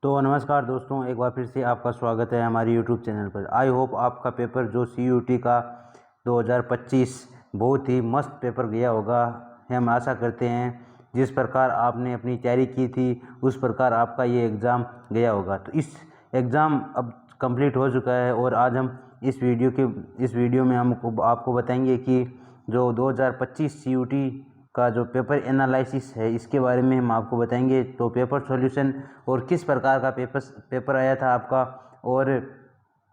तो नमस्कार दोस्तों, एक बार फिर से आपका स्वागत है हमारे यूट्यूब चैनल पर। आई होप आपका पेपर जो CUT का 2025 बहुत ही मस्त पेपर गया होगा। हम आशा करते हैं जिस प्रकार आपने अपनी तैयारी की थी उस प्रकार आपका ये एग्ज़ाम गया होगा। तो इस एग्ज़ाम अब कंप्लीट हो चुका है और आज हम इस वीडियो में हम आपको बताएंगे कि जो 2025 CUT का जो पेपर एनालिसिस है इसके बारे में हम आपको बताएंगे। तो पेपर सॉल्यूशन और किस प्रकार का पेपर आया था आपका, और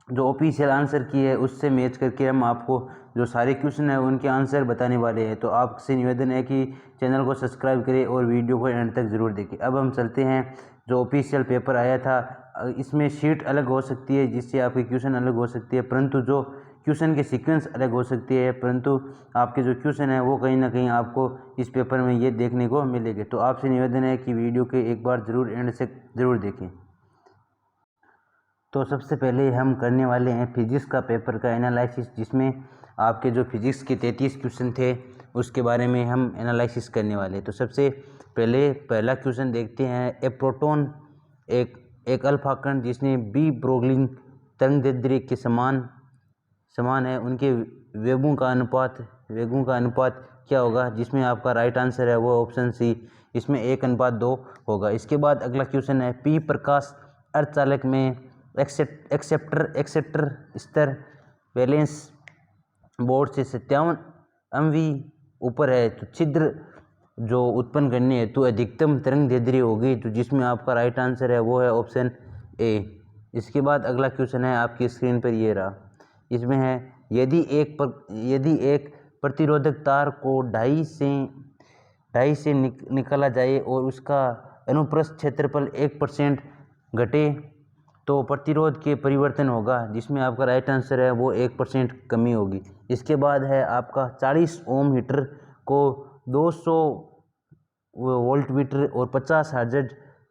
जो ऑफिशियल आंसर की है उससे मैच करके हम आपको जो सारे क्वेश्चन है उनके आंसर बताने वाले हैं। तो आपसे निवेदन है कि चैनल को सब्सक्राइब करें और वीडियो को एंड तक ज़रूर देखें। अब हम चलते हैं जो ऑफिशियल पेपर आया था। इसमें शीट अलग हो सकती है जिससे आपके क्वेश्चन अलग हो सकती है, परंतु जो क्वेश्चन के सीक्वेंस अलग हो सकती है, परंतु आपके जो क्वेश्चन है वो कहीं ना कहीं आपको इस पेपर में ये देखने को मिलेंगे। तो आपसे निवेदन है कि वीडियो के एक बार ज़रूर एंड से ज़रूर देखें। तो सबसे पहले हम करने वाले हैं फिजिक्स का पेपर का एनालिसिस, जिसमें आपके जो फिजिक्स के 33 क्वेश्चन थे उसके बारे में हम एनालिसिस करने वाले हैं। तो सबसे पहले पहला क्वेश्चन देखते हैं। ए प्रोटॉन एक अल्फा कण जिसने बी ब्रोगली तरंगदैर्ध्य के समान है, उनके वेगों का अनुपात क्या होगा? जिसमें आपका राइट आंसर है वो ऑप्शन सी, इसमें 1:2 होगा। इसके बाद अगला क्वेश्चन है। पी प्रकाश अर्धचालक में एक्सेप्टर स्तर वैलेंस बोर्ड से 57 MV ऊपर है, तो छिद्र जो उत्पन्न करने है तो अधिकतम तरंगदैर्ध्य होगी, तो जिसमें आपका राइट आंसर है वो है ऑप्शन ए। इसके बाद अगला क्वेश्चन है आपकी स्क्रीन पर ये रहा। इसमें है यदि एक प्रतिरोधक तार को ढाई से निकाला जाए और उसका अनुप्रस्थ क्षेत्रफल 1% घटे तो प्रतिरोध के परिवर्तन होगा, जिसमें आपका राइट आंसर है वो 1% कमी होगी। इसके बाद है आपका 40 ओम हीटर को 200 वोल्टमीटर और 50 हर्ट्ज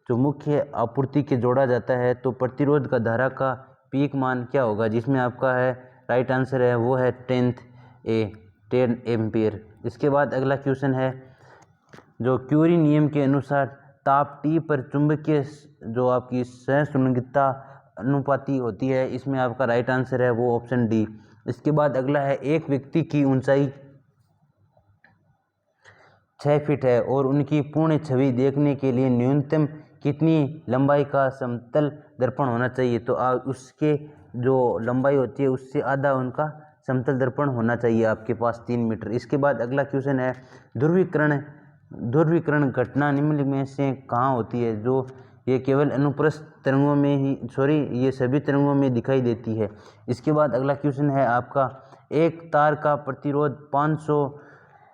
जो मुख्य आपूर्ति के जोड़ा जाता है, तो प्रतिरोध का धारा का पीक मान क्या होगा? जिसमें आपका है राइट आंसर है वो है 10 एम्पियर। इसके बाद अगला क्वेश्चन है जो क्यूरी नियम के अनुसार ताप T पर चुंबकीय जो आपकी सहसंबंधितता अनुपाती होती है, इसमें आपका राइट आंसर है वो ऑप्शन डी। इसके बाद अगला है एक व्यक्ति की ऊंचाई 6 फीट है और उनकी पूर्ण छवि देखने के लिए न्यूनतम कितनी लंबाई का समतल दर्पण होना चाहिए? तो उसके जो लंबाई होती है उससे आधा उनका समतल दर्पण होना चाहिए आपके पास 3 मीटर। इसके बाद अगला क्वेश्चन है ध्रुवीकरण घटना निम्न में से कहाँ होती है? जो ये केवल अनुप्रस्थ तरंगों में ही ये सभी तरंगों में दिखाई देती है। इसके बाद अगला क्वेश्चन है आपका एक तार का प्रतिरोध 500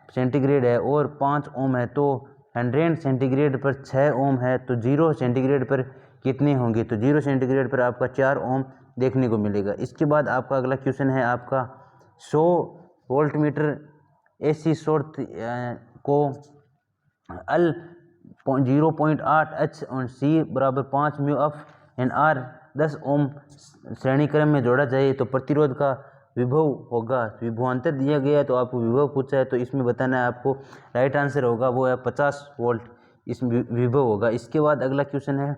सेंटीग्रेड है और 5 ओम है, तो 100 सेंटीग्रेड पर 6 ओम है, तो 0 सेंटीग्रेड पर कितने होंगे? तो 0 सेंटीग्रेड पर आपका 4 ओम देखने को मिलेगा। इसके बाद आपका अगला क्वेश्चन है आपका 100 वोल्टमीटर AC शॉर्ट को L 0.8 H और C बराबर 5 म्यू एफ एंड R 10 ओम श्रेणी क्रम में जोड़ा जाए तो प्रतिरोध का विभव होगा। विभवांतर दिया गया है तो आपको विभव पूछा है, तो इसमें बताना है आपको। राइट आंसर होगा वो है 50 वोल्ट इसमें विभव होगा। इसके बाद अगला क्वेश्चन है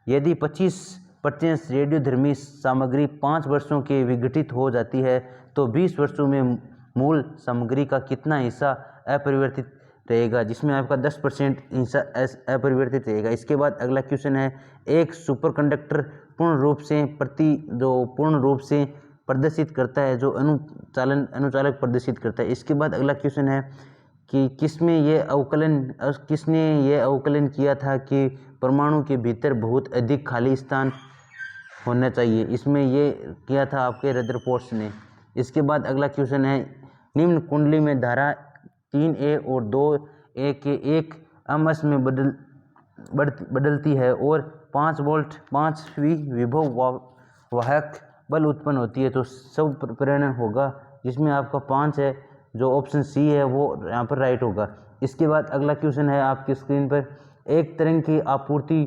यदि 25% रेडियोधर्मी सामग्री 5 वर्षों के विघटित हो जाती है तो 20 वर्षों में मूल सामग्री का कितना हिस्सा अपरिवर्तित रहेगा? जिसमें आपका 10% हिस्सा अपरिवर्तित रहेगा। इसके बाद अगला क्वेश्चन है एक सुपरकंडक्टर पूर्ण रूप से प्रदर्शित करता है जो अनुचालक प्रदर्शित करता है। इसके बाद अगला क्वेश्चन है कि किसने ये अवकलन किया था कि परमाणु के भीतर बहुत अधिक खाली स्थान होना चाहिए? इसमें ये किया था आपके रदरफोर्ड ने। इसके बाद अगला क्वेश्चन है निम्न कुंडली में धारा 3A और 2A के एक एम्स में बदलती है और 5 वोल्ट 5वीं विभव वाहक बल उत्पन्न होती है, तो सब प्रेरण होगा, जिसमें आपका 5 है, जो ऑप्शन सी है वो यहाँ पर राइट होगा। इसके बाद अगला क्वेश्चन है आपकी स्क्रीन पर एक तरंग की आपूर्ति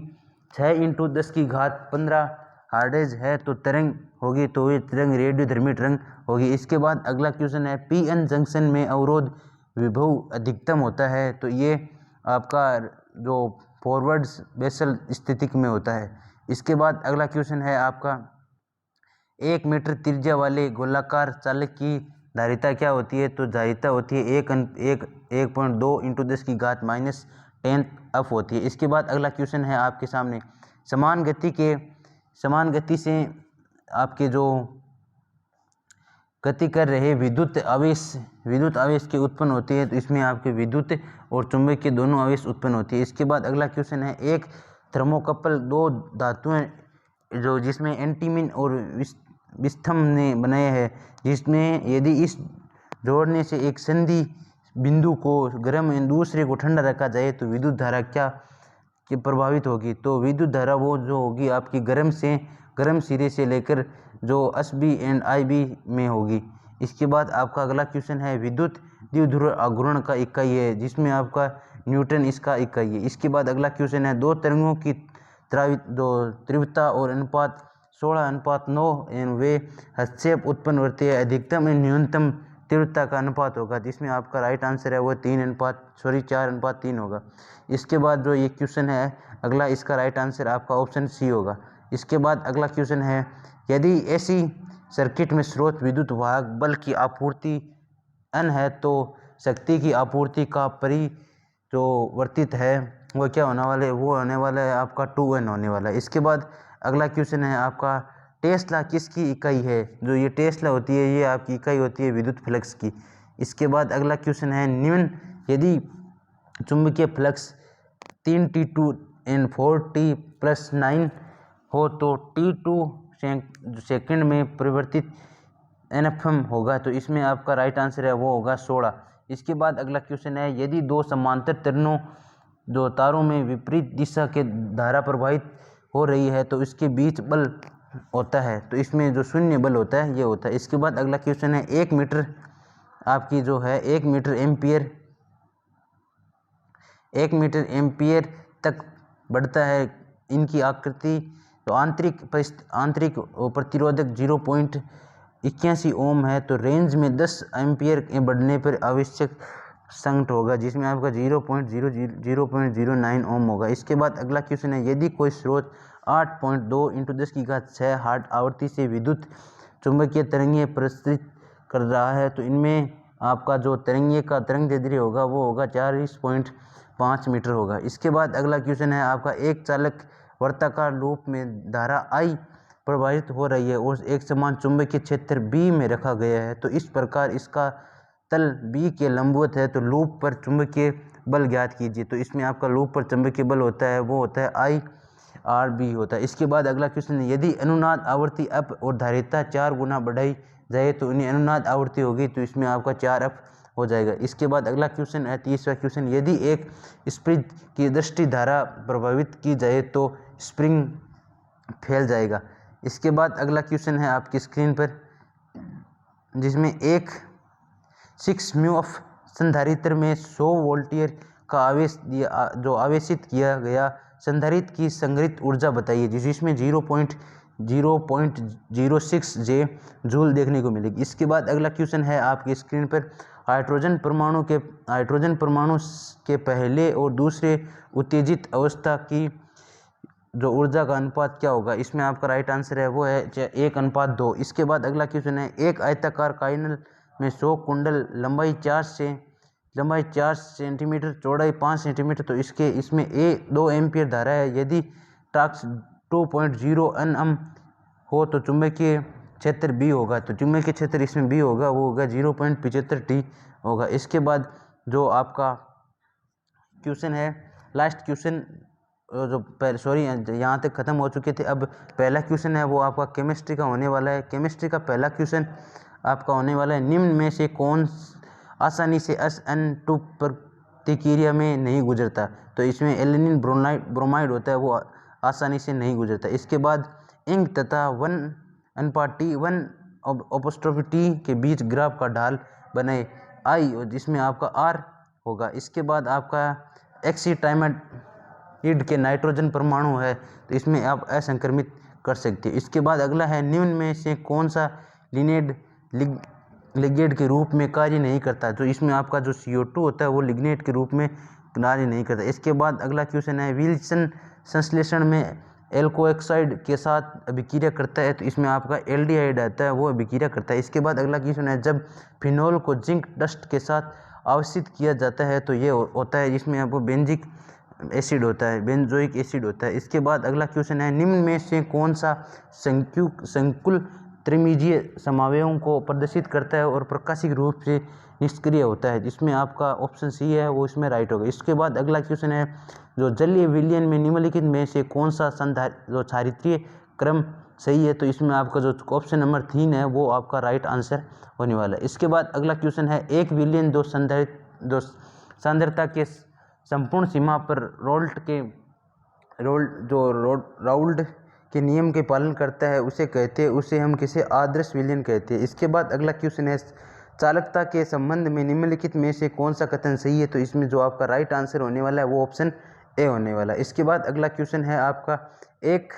6 × 10⁻15 हार्डेज है, तो तरंग होगी तो ये तरंग रेडियोधर्मी तरंग होगी। इसके बाद अगला क्वेश्चन है PN जंक्शन में अवरोध विभव अधिकतम होता है, तो ये आपका जो फॉरवर्ड बेसल स्थिति में होता है। इसके बाद अगला क्वेश्चन है आपका 1 मीटर त्रिज्या वाले गोलाकार चालक की धारिता क्या होती है? तो धारिता होती है 1.2 × 10⁻10 F होती है। इसके बाद अगला क्वेश्चन है आपके सामने समान गति से आपके जो गति कर रहे विद्युत आवेश के उत्पन्न होते हैं। तो इसमें आपके विद्युत और चुंबकीय दोनों आवेश उत्पन्न होती है। इसके बाद अगला क्वेश्चन है एक थर्मोकपल दो धातुएं जो जिसमें एंटीमीन और विस्थम ने बनाया है, जिसमें यदि इस जोड़ने से एक संधि बिंदु को गर्म एवं दूसरे को ठंडा रखा जाए तो विद्युत धारा क्या कि प्रभावित होगी? तो विद्युत धारा वो जो होगी आपकी गर्म सिरे से लेकर जो SB एंड IB में होगी। इसके बाद आपका अगला क्वेश्चन है विद्युत द्विध्रुव आघूर्ण का इकाई है, जिसमें आपका न्यूटन इसका इकाई है। इसके बाद अगला क्वेश्चन है दो तरंगों की तीव्रता और अनुपात 16:9 एवं वे हस्तक्षेप उत्पन्न होते हैं, अधिकतम एवं न्यूनतम तीव्रता का अनुपात होगा, जिसमें आपका राइट आंसर है वो 4:3 होगा। इसके बाद जो ये क्वेश्चन है अगला, इसका राइट आंसर आपका ऑप्शन सी होगा। इसके बाद अगला क्वेश्चन है यदि ऐसी सर्किट में स्रोत विद्युत वाहक बल की आपूर्ति N है तो शक्ति की आपूर्ति का जो वर्तित है वो क्या होने वाला है? वो होने वाला है आपका 2N होने वाला है। इसके बाद अगला क्वेश्चन है आपका टेस्ला किसकी इकाई है? जो ये टेस्ला होती है ये आपकी इकाई होती है विद्युत फ्लक्स की। इसके बाद अगला क्वेश्चन है निम्न यदि चुंबकीय फ्लक्स 3T2 एंड 4T+9 हो तो T2 सेकंड में परिवर्तित NFM होगा। तो इसमें आपका राइट आंसर है वो होगा 16। इसके बाद अगला क्वेश्चन है यदि दो समांतर तारों में विपरीत दिशा के धारा प्रवाहित हो रही है तो इसके बीच बल होता है, तो इसमें जो शून्य बल होता है ये होता है। इसके बाद अगला क्वेश्चन है 1 मीटर आपकी जो है 1 मीटर एम्पियर तक बढ़ता है इनकी आकृति। तो आंतरिक प्रतिरोधक 0.81 ओम है, तो रेंज में 10 एम्पियर के बढ़ने पर आवश्यक संकट होगा, जिसमें आपका 0.09 ओम होगा। इसके बाद अगला क्वेश्चन है यदि कोई स्रोत 8.2 × 10⁶ हर्ट्ज आवृत्ति से विद्युत चुंबकीय तरंगें प्रसारित कर रहा है तो इनमें आपका जो तरंग दैर्ध्य होगा वो होगा 40.5 मीटर होगा। इसके बाद अगला क्वेश्चन है आपका एक चालक वर्ताकार लूप में धारा I प्रवाहित हो रही है और एक समान चुंबकीय क्षेत्र B में रखा गया है, तो इस प्रकार इसका तल B के लंबवत है, तो लूप पर चुंबकीय बल ज्ञात कीजिए। तो इसमें आपका लूप पर चुंबकीय बल होता है वो होता है IRB होता है। इसके बाद अगला क्वेश्चन है यदि अनुनाद आवृत्ति F और धारिता 4 गुना बढ़ाई जाए तो इन्हें अनुनाद आवृत्ति होगी, तो इसमें आपका 4F हो जाएगा। इसके बाद अगला क्वेश्चन है 30वां क्वेश्चन, यदि एक स्प्रिंग की दृष्टि धारा प्रभावित की जाए तो स्प्रिंग फैल जाएगा। इसके बाद अगला क्वेश्चन है आपकी स्क्रीन पर, जिसमें एक 6μF संधारित्र में 100 वोल्टियर का आवेशित किया गया संधारित्र की संग्रहित ऊर्जा बताइए, जिसमें 0.06 जूल देखने को मिलेगी। इसके बाद अगला क्वेश्चन है आपकी स्क्रीन पर, हाइड्रोजन परमाणु के पहले और दूसरे उत्तेजित अवस्था की जो ऊर्जा का अनुपात क्या होगा? इसमें आपका राइट आंसर है वो है 1:2। इसके बाद अगला क्वेश्चन है एक आयताकार कॉइल में 100 कुंडल, लंबाई 4 सेंटीमीटर, चौड़ाई 5 सेंटीमीटर, तो इसमें 2 एम्पियर धारा है। यदि टॉर्क 2.0 Nm हो तो चुंबकीय क्षेत्र B होगा, तो चुंबकीय क्षेत्र इसमें B होगा वो होगा 0.75 T होगा। इसके बाद जो आपका क्वेश्चन है लास्ट क्वेश्चन यहाँ तक ख़त्म हो चुके थे। अब पहला क्वेश्चन है वो आपका केमिस्ट्री का होने वाला है। केमिस्ट्री का पहला क्वेश्चन आपका होने वाला है, निम्न में से कौन आसानी से SN2 प्रतिक्रिया में नहीं गुजरता? तो इसमें एल्यूमिनियम ब्रोमाइड होता है वो आसानी से नहीं गुजरता। इसके बाद इंक तथा 1:1T के बीच ग्राफ का ढाल बनाए I, जिसमें आपका R होगा। इसके बाद आपका एक्सीटाइमाइड के नाइट्रोजन परमाणु है, तो इसमें आप असंक्रमित कर सकते हैं। इसके बाद अगला है निम्न में से कौन सा लिगेंड के रूप में कार्य नहीं करता? तो इसमें आपका जो CO2 होता है वो लिगेंड के रूप में कार्य नहीं करता। इसके बाद अगला क्वेश्चन है विल्सन संश्लेषण में एल्कोऑक्साइड के साथ अभिक्रिया करता है तो इसमें आपका एल्डिहाइड आता है, वो अभिक्रिया करता है। इसके बाद अगला क्वेश्चन है, जब फिनोल को जिंक डस्ट के साथ आवासित किया जाता है तो ये होता है, जिसमें आपको बेंजिक एसिड होता है, बेंजोइक एसिड होता है। इसके बाद अगला क्वेश्चन है, निम्न में से कौन सा संकुल त्रिमितीय समन्वयों को प्रदर्शित करता है और प्रकाशिक रूप से निष्क्रिय होता है, जिसमें आपका ऑप्शन सी है वो इसमें राइट होगा। इसके बाद अगला क्वेश्चन है, जो जलीय विलयन में निम्नलिखित में से कौन सा जो चारित्रीय क्रम सही है, तो इसमें आपका जो ऑप्शन नंबर 3 है वो आपका राइट आंसर होने वाला है। इसके बाद अगला क्वेश्चन है, एक विलयन जो सांद्रता के संपूर्ण सीमा पर राउल्ट के नियम के पालन करता है उसे कहते हैं, उसे हम किसे आदर्श विलयन कहते हैं। इसके बाद अगला क्वेश्चन है, चालकता के संबंध में निम्नलिखित में से कौन सा कथन सही है, तो इसमें जो आपका राइट आंसर होने वाला है वो ऑप्शन ए होने वाला है। इसके बाद अगला क्वेश्चन है आपका, एक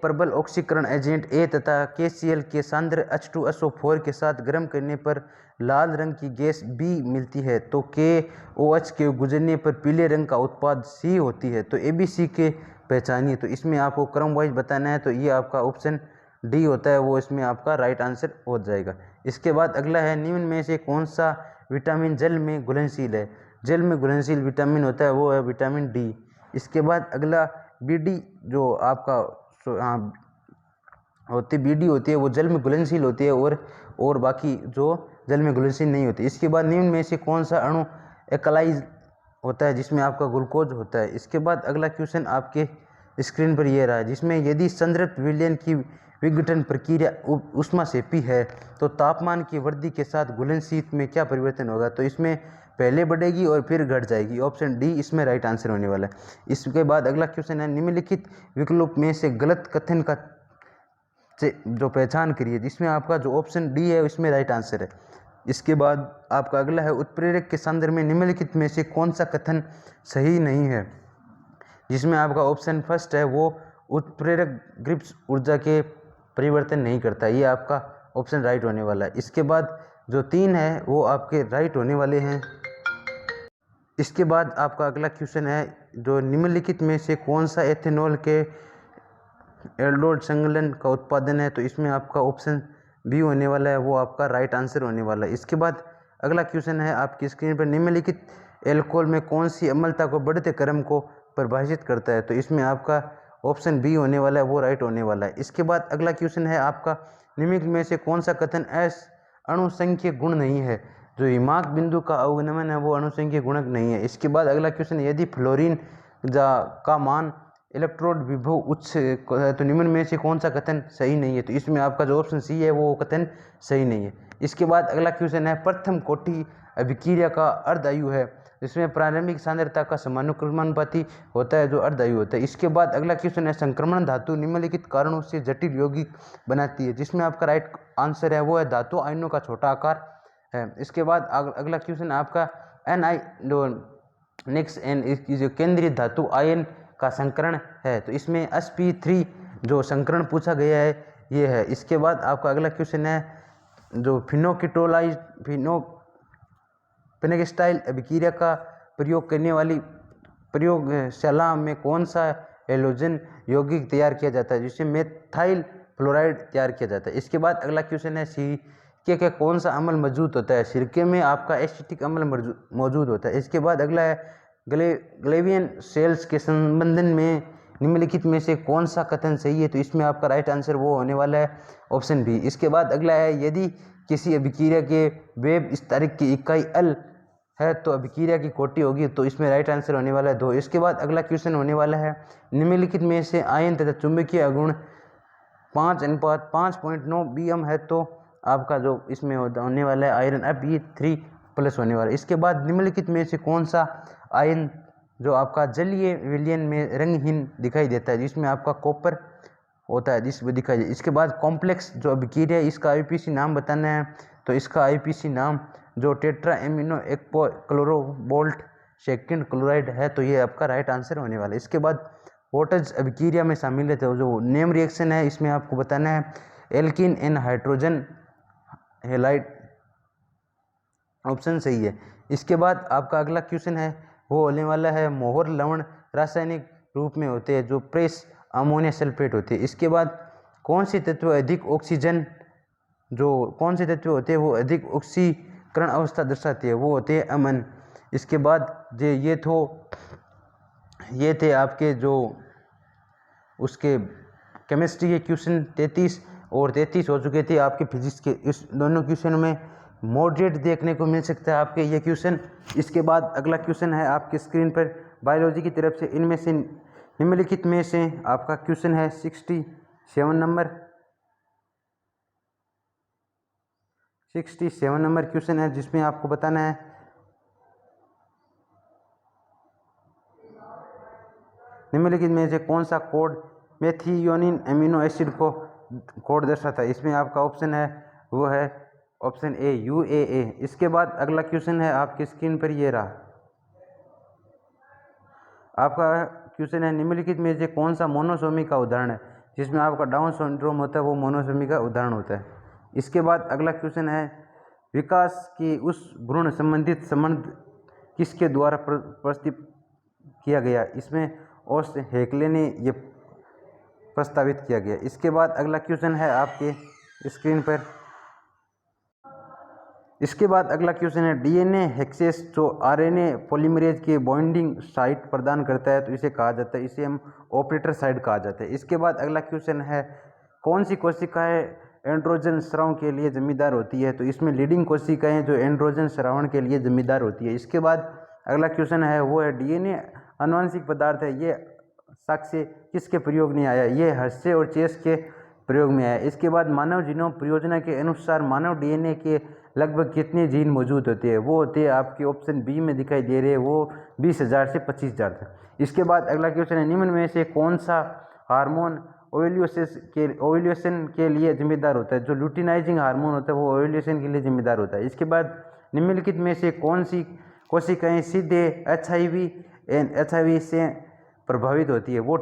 प्रबल ऑक्सीकरण एजेंट ए तथा KCl के सांद्र H2SO4 के साथ गर्म करने पर लाल रंग की गैस B मिलती है, तो KOH के गुजरने पर पीले रंग का उत्पाद C होती है, तो ABC के पहचानिए। तो इसमें आपको क्रम वाइज बताना है, तो ये आपका ऑप्शन डी होता है, वो इसमें आपका राइट आंसर हो जाएगा। इसके बाद अगला है, निम्न में से कौन सा विटामिन जल में घुलनशील है? जल में घुलनशील विटामिन होता है वो है विटामिन डी। इसके बाद अगला BD जो आपका BD होती है वो जल में घुलनशील होती है और बाकी जो जल में घुलनशील नहीं होती। इसके बाद निम्न में से कौन सा अणु एल्कलाइज होता है, जिसमें आपका ग्लूकोज होता है। इसके बाद अगला क्वेश्चन आपके स्क्रीन पर ये रहा है, जिसमें यदि संतृप्त विलयन की विघटन प्रक्रिया ऊष्माक्षेपी है तो तापमान की वृद्धि के साथ घुलनशील में क्या परिवर्तन होगा, तो इसमें पहले बढ़ेगी और फिर घट जाएगी। ऑप्शन डी इसमें राइट आंसर होने वाला है। इसके बाद अगला क्वेश्चन है, निम्नलिखित विकल्प में से गलत कथन का जो पहचान करिए, जिसमें आपका जो ऑप्शन डी है इसमें राइट आंसर है। इसके बाद आपका अगला है, उत्प्रेरक के संदर्भ में निम्नलिखित में से कौन सा कथन सही नहीं है, जिसमें आपका ऑप्शन फर्स्ट है वो उत्प्रेरक ग्रिप्स ऊर्जा के परिवर्तन नहीं करता, ये आपका ऑप्शन राइट होने वाला है। इसके बाद जो 3 है वो आपके राइट होने वाले हैं। इसके बाद आपका अगला क्वेश्चन है, जो निम्नलिखित में से कौन सा एथेनॉल के एल्डोड संकलन का उत्पादन है, तो इसमें आपका ऑप्शन बी होने वाला है, वो आपका राइट आंसर होने वाला है। इसके बाद अगला क्वेश्चन है आपकी स्क्रीन पर, निम्नलिखित एल्कोहल में कौन सी अम्लता को बढ़ते क्रम को परिभाषित करता है, तो इसमें आपका ऑप्शन बी होने वाला है, वो राइट होने वाला है। इसके बाद अगला क्वेश्चन है आपका, निम्नलिखित में से कौन सा कथन अणुसंख्यक गुण नहीं है, जो हिमांक बिंदु का अवनमन है वो अणुसंख्यक गुणक नहीं है। इसके बाद अगला क्वेश्चन है, यदि फ्लोरीन का मान इलेक्ट्रोड विभव उच्च है तो निम्न में से कौन सा कथन सही नहीं है, तो इसमें आपका जो ऑप्शन सी है वो कथन सही नहीं है। इसके बाद अगला क्वेश्चन है, प्रथम कोटि अभिक्रिया का अर्धआयु है, जिसमें प्रारंभिक सांद्रता का समानुक्रमानुपाती होता है जो अर्धआयु होता है। इसके बाद अगला क्वेश्चन है, संक्रमण धातु निम्नलिखित कारणों से जटिल यौगिक बनाती है, जिसमें आपका राइट आंसर है वो है धातु आयनों का छोटा आकार है। इसके बाद अगला क्वेश्चन आपका नेक्स्ट इसकी जो केंद्रीय धातु आयन का संकरण है, तो इसमें sp3 जो संकरण पूछा गया है ये है। इसके बाद आपका अगला क्वेश्चन है, जो फिनोक्साइड अभिक्रिया का प्रयोग करने वाली प्रयोगशाला में कौन सा हैलोजन यौगिक तैयार किया जाता है, जिससे मेथाइल फ्लोराइड तैयार किया जाता है। इसके बाद अगला क्वेश्चन है, सिरके का कौन सा अम्ल मौजूद होता है, सिरके में आपका एसिटिक अम्ल मौजूद होता है। इसके बाद अगला है, ग्लेवियन सेल्स के संबंधन में निम्नलिखित में से कौन सा कथन सही है, तो इसमें आपका राइट आंसर वो होने वाला है ऑप्शन बी। इसके बाद अगला है, यदि किसी अभिक्रिया के वेब स्तारिक की इकाई अल है तो अभिक्रिया की कोटि होगी, तो इसमें राइट आंसर होने वाला है 2। इसके बाद अगला क्वेश्चन होने वाला है, निम्नलिखित में से आयन तथा चुंबकीय अगुण 5:5.9 BM है, तो आपका जो इसमें होने वाला है आयरन Fe3+ होने वाला है। इसके बाद निम्नलिखित में से कौन सा आयन जो आपका जलीय विलयन में रंगहीन दिखाई देता है, जिसमें आपका कॉपर होता है जिसमें दिखाई दे। इसके बाद कॉम्प्लेक्स जो अभिक्रिया है इसका IPC नाम बताना है, तो इसका IPC नाम जो टेट्रा एमिनो क्लोरोबोल्ट सेकंड क्लोराइड है, तो ये आपका राइट आंसर होने वाला है। इसके बाद वोटज अभिक्रिया में शामिल है, तो जो नेम रिएक्शन है इसमें आपको बताना है alkene and hydrogen halide, option सही है। इसके बाद आपका अगला क्वेश्चन है वो होने वाला है, मोहर लवण रासायनिक रूप में होते हैं जो प्रेस अमोनिया सल्फेट होते हैं। इसके बाद कौन से तत्व अधिक ऑक्सीजन कौन से तत्व होते हैं वो अधिक ऑक्सीकरण अवस्था दर्शाते हैं, वो होते हैं अमन। इसके बाद ये थे आपके जो उसके केमिस्ट्री के क्वेश्चन 33 और 33 हो चुके थे आपके फिजिक्स के। इस दोनों क्वेश्चन में मॉडरेट देखने को मिल सकता है आपके ये क्वेश्चन। इसके बाद अगला क्वेश्चन है आपकी स्क्रीन पर बायोलॉजी की तरफ से, इनमें से निम्नलिखित में से आपका क्वेश्चन है 67 नंबर क्वेश्चन है, जिसमें आपको बताना है निम्नलिखित में से कौन सा कोड मेथियोनिन अमीनो एसिड को कोड दर्शाता है। इसमें आपका ऑप्शन है वो है ऑप्शन ए UAA। इसके बाद अगला क्वेश्चन है आपकी स्क्रीन पर ये रहा, आपका क्वेश्चन है निम्नलिखित में से कौन सा मोनोसोमी का उदाहरण है। जिसमें आपका डाउन सिंड्रोम होता है वो मोनोसोमी का उदाहरण होता है। इसके बाद अगला क्वेश्चन है विकास की उस भ्रूण संबंधित संबंध किसके द्वारा प्रस्तावित किया गया। इसमें ओस्ट हेक्ले ने ये प्रस्तावित किया गया। इसके बाद अगला क्वेश्चन है आपके स्क्रीन पर, इसके बाद अगला क्वेश्चन है DNA हेक्सेस जो RNA पॉलीमरेज के बाइंडिंग साइट प्रदान करता है तो इसे कहा जाता है, इसे हम ऑपरेटर साइट कहा जाता है। इसके बाद अगला क्वेश्चन है कौन सी कोशिकाएं एंड्रोजन स्राव के लिए जिम्मेदार होती है, तो इसमें लीडिंग कोशिकाएं जो एंड्रोजन स्रावण के लिए जिम्मेदार होती है। इसके बाद अगला क्वेश्चन है वो है DNA आनुवंशिक पदार्थ है, ये साक्ष्य किसके प्रयोग में आया, ये हर्शे और चेस के प्रयोग में आया। इसके बाद मानव जीनोम परियोजना के अनुसार मानव DNA के लगभग कितने जीन मौजूद होते हैं, वो होते हैं आपके ऑप्शन बी में दिखाई दे रहे हैं, वो 20,000 से 25,000 तक। इसके बाद अगला क्वेश्चन है निम्न में से कौन सा हार्मोन ओव्यूलेशन के लिए जिम्मेदार होता है। जो ल्यूटिनाइजिंग हार्मोन होता है वो ओव्यूलेशन के लिए जिम्मेदार होता है। इसके बाद निम्नलिखित में से कौन सी कोशिकाएं सीधे HIV से प्रभावित होती है, वो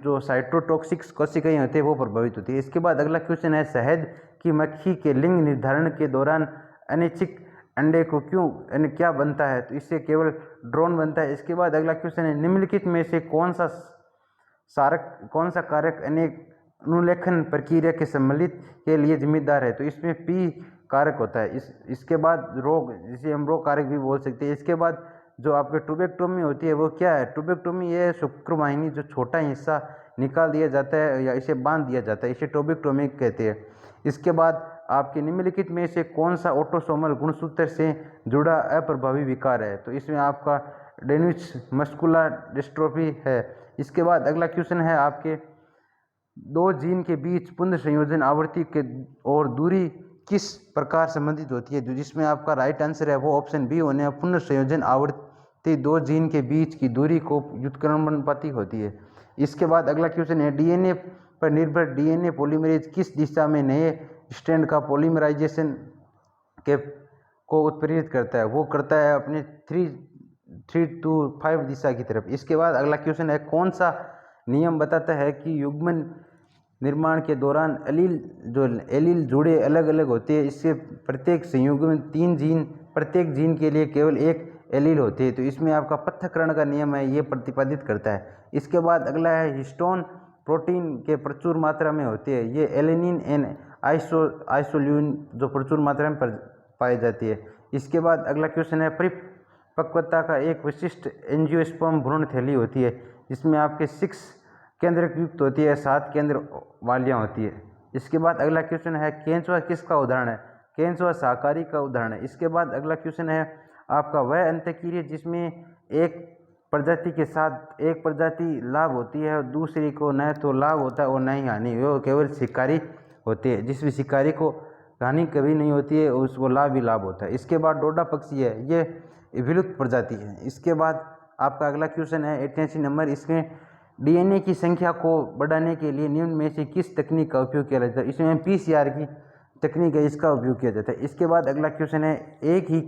जो साइटोटॉक्सिक कोशिकाएं होती है वो प्रभावित होती है। इसके बाद अगला क्वेश्चन है शहद की मक्खी के लिंग निर्धारण के दौरान अनैच्छिक अंडे को क्या बनता है, तो इससे केवल ड्रोन बनता है। इसके बाद अगला क्वेश्चन है निम्नलिखित में से कौन सा कारक अनुलेखन प्रक्रिया के सम्मिलित के लिए जिम्मेदार है, तो इसमें P कारक होता है। इसके बाद रोग, जिसे हम रोग कारक भी बोल सकते हैं। इसके बाद जो आपके ट्यूबेक्टोमी होती है वो क्या है, ट्यूबेक्टोमी ये शुक्रवाहिनी जो छोटा हिस्सा निकाल दिया जाता है या इसे बांध दिया जाता है, इसे ट्यूबेक्टोमी कहते हैं। इसके बाद आपके निम्नलिखित में से कौन सा ऑटोसोमल गुणसूत्र से जुड़ा अप्रभावी विकार है, तो इसमें आपका डेनिस मस्कुलर डिस्ट्रोफी है। इसके बाद अगला क्वेश्चन है आपके दो जीन के बीच पुनर्संयोजन आवृत्ति के और दूरी किस प्रकार संबंधित होती है, जिसमें आपका राइट आंसर है वो ऑप्शन बी होने है। पुनर्संयोजन आवृत्ति दो जीन के बीच की दूरी को व्युत्क्रमणपाती होती है। इसके बाद अगला क्वेश्चन है DNA पर निर्भर DNA पॉलीमरेज किस दिशा में नए स्ट्रैंड का पॉलीमराइजेशन को उत्प्रेरित करता है, वो करता है अपने 3 to 5 दिशा की तरफ। इसके बाद अगला क्वेश्चन है कौन सा नियम बताता है कि युग्मन निर्माण के दौरान एलील जुड़े अलग अलग होते हैं, इससे प्रत्येक संयुग्म में 3 जीन, प्रत्येक जीन के लिए केवल एक एलील होते हैं, तो इसमें आपका पृथक्करण का नियम है ये प्रतिपादित करता है। इसके बाद अगला है हिस्टोन प्रोटीन के प्रचुर मात्रा में होते हैं, ये एलेनिन एंड आइसोल्यूइन जो प्रचुर मात्रा में पाई जाती है। इसके बाद अगला क्वेश्चन है परिपक्वता का एक विशिष्ट एंजियोस्पर्म भ्रूण थैली होती है, जिसमें आपके 6 केंद्र युक्त होती है, 7 केंद्र वालियाँ होती है। इसके बाद अगला क्वेश्चन है केंचुआ किसका उदाहरण है, केंचुआ शाकाहारी का उदाहरण है। इसके बाद अगला क्वेश्चन है आपका वह अंतःक्रिया जिसमें एक प्रजाति के साथ एक प्रजाति लाभ होती है और दूसरी को न तो लाभ होता है और न ही हानि, वो केवल शिकारी होते हैं। जिस भी शिकारी को हानि कभी नहीं होती है उसको लाभ ही लाभ होता है। इसके बाद डोडा पक्षी है, ये विलुप्त प्रजाति है। इसके बाद आपका अगला क्वेश्चन है 88 नंबर, इसमें DNA की संख्या को बढ़ाने के लिए निम्न में से किस तकनीक का उपयोग किया जाता है, इसमें PCR की तकनीक है, इसका उपयोग किया जाता है। इसके बाद अगला क्वेश्चन है एक ही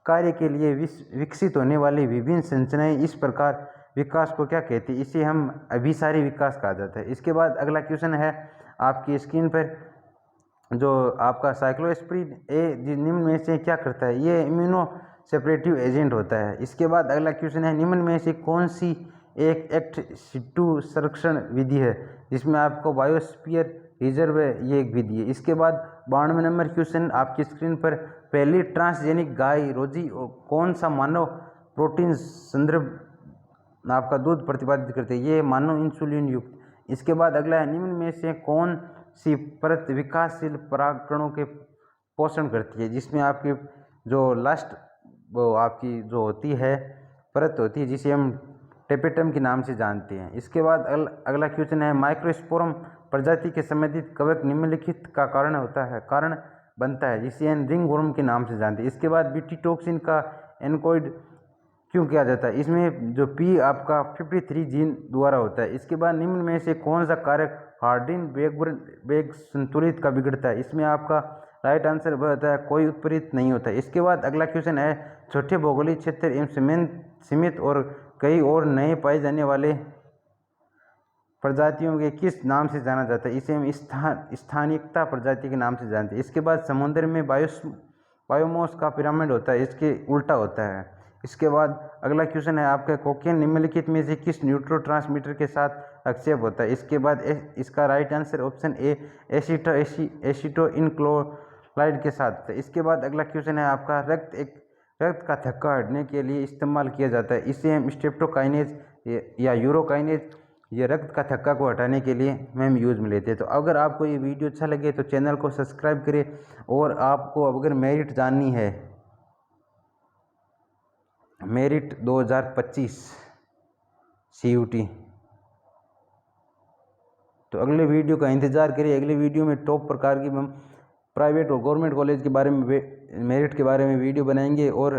कार्य के लिए विकसित होने वाली विभिन्न संरचनाएं इस प्रकार विकास को क्या कहती है, इसे हम अभिसारी विकास कहा जाता है। इसके बाद अगला क्वेश्चन है आपकी स्क्रीन पर जो आपका साइक्लोस्पिरिन ए निम्न में से क्या करता है, ये इम्यूनो सेपरेटिव एजेंट होता है। इसके बाद अगला क्वेश्चन है निम्न में से कौन सी एक एक्ट सिटू संरक्षण विधि है जिसमें आपको बायोस्फीयर रिजर्व है, ये एक विधि है। इसके बाद 92 नंबर क्वेश्चन आपकी स्क्रीन पर, पहली ट्रांसजेनिक गाय रोजी कौन सा मानव प्रोटीन संदर्भ आपका दूध प्रतिपादित करते हैं, ये मानव इंसुलिन युक्त। इसके बाद अगला है, निम्न में से कौन सी परत विकासशील परागकणों के पोषण करती है, जिसमें आपकी जो लास्ट वो आपकी जो होती है परत होती है जिसे हम टेपेटम के नाम से जानते हैं। इसके बाद अगला क्वेश्चन है, माइक्रोस्पोरम प्रजाति के संबंधित कवक निम्नलिखित का कारण बनता है जिसे हम रिंगवर्म के नाम से जानते हैं। इसके बाद बीटी टॉक्सिन का एनकोड क्यों किया जाता है, इसमें जो पी आपका 53 जीन द्वारा होता है। इसके बाद निम्न में से कौन सा कारक हार्डिन वेग संतुलित का बिगड़ता है, इसमें आपका राइट आंसर वह होता है कोई उत्प्रेरित नहीं होता है। इसके बाद अगला क्वेश्चन है, छोटे भौगोलिक क्षेत्र एवं सीमित और कई और नए पाए जाने वाले प्रजातियों के किस नाम से जाना जाता है, इसे हम स्थानिकता प्रजाति के नाम से जानते हैं। इसके बाद समुद्र में बायोमास का पिरामिड होता है, इसके उल्टा होता है। इसके बाद अगला क्वेश्चन है आपका, कोकेन निम्नलिखित में से किस न्यूरोट्रांसमीटर के साथ अक्षेप होता है, इसके बाद इसका राइट आंसर ऑप्शन ए एसिटोइनक्लोराइड के साथ है। इसके बाद अगला क्वेश्चन है आपका, रक्त का थक्का हटने के लिए इस्तेमाल किया जाता है, इसे हम स्ट्रेप्टोकाइनेज या यूरोकाइनेज ये रक्त का थक्का को हटाने के लिए हम यूज़ में लेते हैं। तो अगर आपको ये वीडियो अच्छा लगे तो चैनल को सब्सक्राइब करें, और आपको अगर मेरिट जाननी है, मेरिट 2025 CUT, तो अगले वीडियो का इंतज़ार करिए। अगले वीडियो में टॉप प्रकार की हम प्राइवेट और गवर्नमेंट कॉलेज के बारे में मेरिट के बारे में वीडियो बनाएंगे। और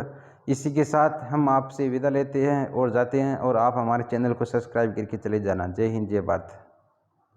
इसी के साथ हम आपसे विदा लेते हैं और जाते हैं, और आप हमारे चैनल को सब्सक्राइब करके चले जाना। जय हिंद, जय भारत।